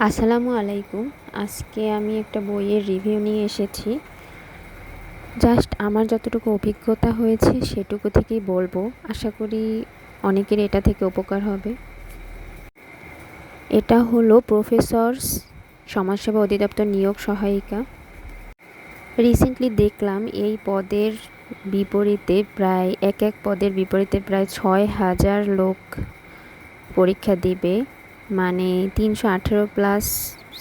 আসসালামু আলাইকুম। আজকে আমি একটা বইয়ের রিভিউ নিয়ে এসেছি। জাস্ট আমার যতটুকু অভিজ্ঞতা হয়েছে সেটুকু থেকেই বলবো। আশা করি অনেকের এটা থেকে উপকার হবে। এটা হলো প্রফেসরস সমাজসেবা অধিদপ্তর নিয়োগ সহায়িকা। রিসেন্টলি দেখলাম এই পদের বিপরীতে এক পদের বিপরীতে প্রায় ৬,০০০ লোক পরীক্ষা দিবে। মানে ৩১৮+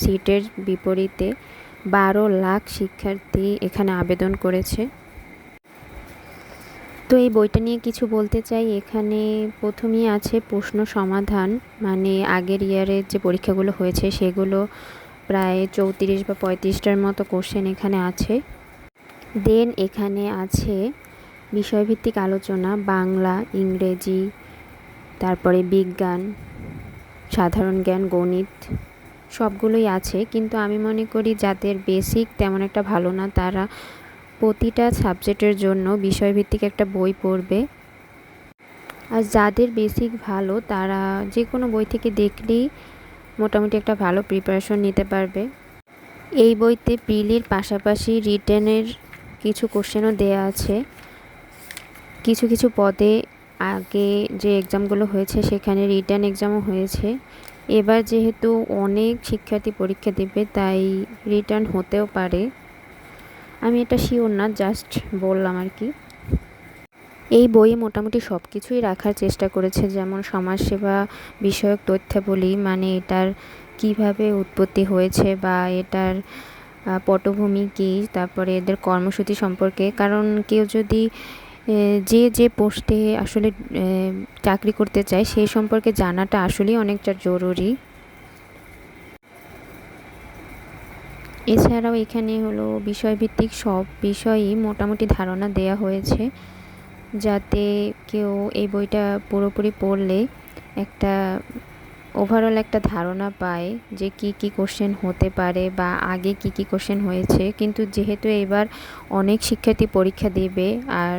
সিটের বিপরীতে ১২ লাখ শিক্ষার্থী এখানে আবেদন করেছে। তো এই বইটা নিয়ে কিছু বলতে চাই। এখানে প্রথমেই আছে প্রশ্ন সমাধান, মানে আগের ইয়ারের যে পরীক্ষাগুলো হয়েছে সেগুলো প্রায় ৩৪ বা ৩৫টার মতো কোশ্চেন এখানে আছে। দেন এখানে আছে বিষয়ভিত্তিক আলোচনা, বাংলা, ইংরেজি, তারপরে বিজ্ঞান, সাধারণ জ্ঞান, গণিত সবগুলোই আছে। কিন্তু আমি মনে করি যাদের বেসিক তেমন একটা ভালো না তারা প্রতিটা সাবজেক্টের জন্য বিষয়ভিত্তিক একটা বই পড়বে। আর যাদের বেসিক ভালো তারা যে কোনো বই থেকে দেখলেই মোটামুটি একটা ভালো প্রিপারেশন নিতে পারবে। এই বইতে প্রিলির পাশাপাশি রিটেনের কিছু কোশ্চেনও দেয়া আছে। কিছু কিছু পদে আগে যে এক্সামগুলো হয়েছে সেখানে রিটেন এক্সামও হয়েছে। এবার যেহেতু অনেক শিক্ষার্থী পরীক্ষা দেবে তাই রিটার্ন হতেও পারে। আমি এটা শিওর না, জাস্ট বললাম আর কি। এই বইয়ে মোটামুটি সব কিছুই রাখার চেষ্টা করেছে, যেমন সমাজসেবা বিষয়ক তথ্যাবলী, মানে এটার কিভাবে উৎপত্তি হয়েছে বা এটার পটভূমি কী, তারপরে এদের কর্মসূচি সম্পর্কে। কারণ কেউ যদি যে পোস্টে আসলে চাকরি করতে চায় সেই সম্পর্কে জানাটা আসলেই অনেকটা জরুরি। এছাড়াও এখানে হলো বিষয়ভিত্তিক সব বিষয়ই মোটামুটি ধারণা দেয়া হয়েছে, যাতে কেউ এই বইটা পুরোপুরি পড়লে একটা ওভারঅল একটা ধারণা পায় যে কি কি কোশ্চেন হতে পারে বা আগে কি কি কোশ্চেন হয়েছে। কিন্তু যেহেতু এবার অনেক শিক্ষার্থী পরীক্ষা দেবে আর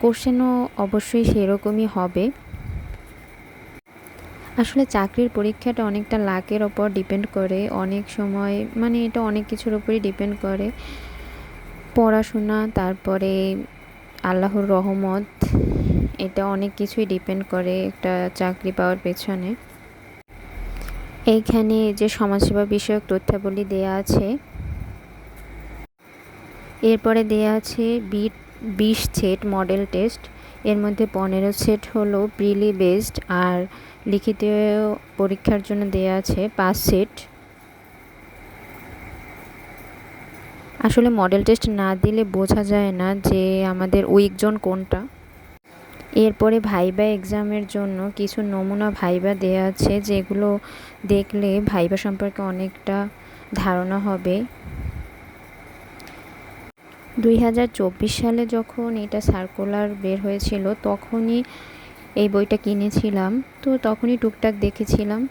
কোশ্চেনও অবশ্যই সেরকমই হবে। আসলে চাকরির পরীক্ষাটা অনেকটা লাকের ওপর ডিপেন্ড করে, অনেক সময় মানে এটা অনেক কিছুর উপরই ডিপেন্ড করে, পড়াশোনা, তারপরে আল্লাহর রহমত, এটা অনেক কিছুই ডিপেন্ড করে একটা চাকরি পাওয়ার পেছনে। এইখানে যে সমাজসেবা বিষয়ক তথ্যাবলী দেয়া আছে, এরপরে দেয়া আছে 20 সেট মডেল টেস্ট। এর মধ্যে 15 সেট হলো প্রিলি বেসড আর লিখিত পরীক্ষার জন্য দেয়া আছে 5 সেট। আসলে মডেল টেস্ট না দিলে বোঝা যায় না যে আমাদের উইক জোন কোনটা। এরপরে ভাইবা এক্সামের জন্য কিছু নমুনা ভাইবা দেয়া আছে, যেগুলো দেখলে ভাইবা সম্পর্কে অনেকটা ধারণা হবে। 2024 সালে যখন এটা সার্কুলার বের হয়েছিল তখনই এই বইটা কিনেছিলাম, তো তখনই টুকটাক দেখেছিলাম।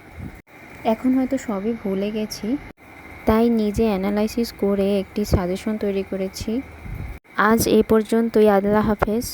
এখন হয়তো সবই ভুলে গেছি, তাই নিজে অ্যানালাইসিস করে একটি সাজেশন তৈরি করেছি। আজ এই পর্যন্তই। আল্লাহ হাফেজ।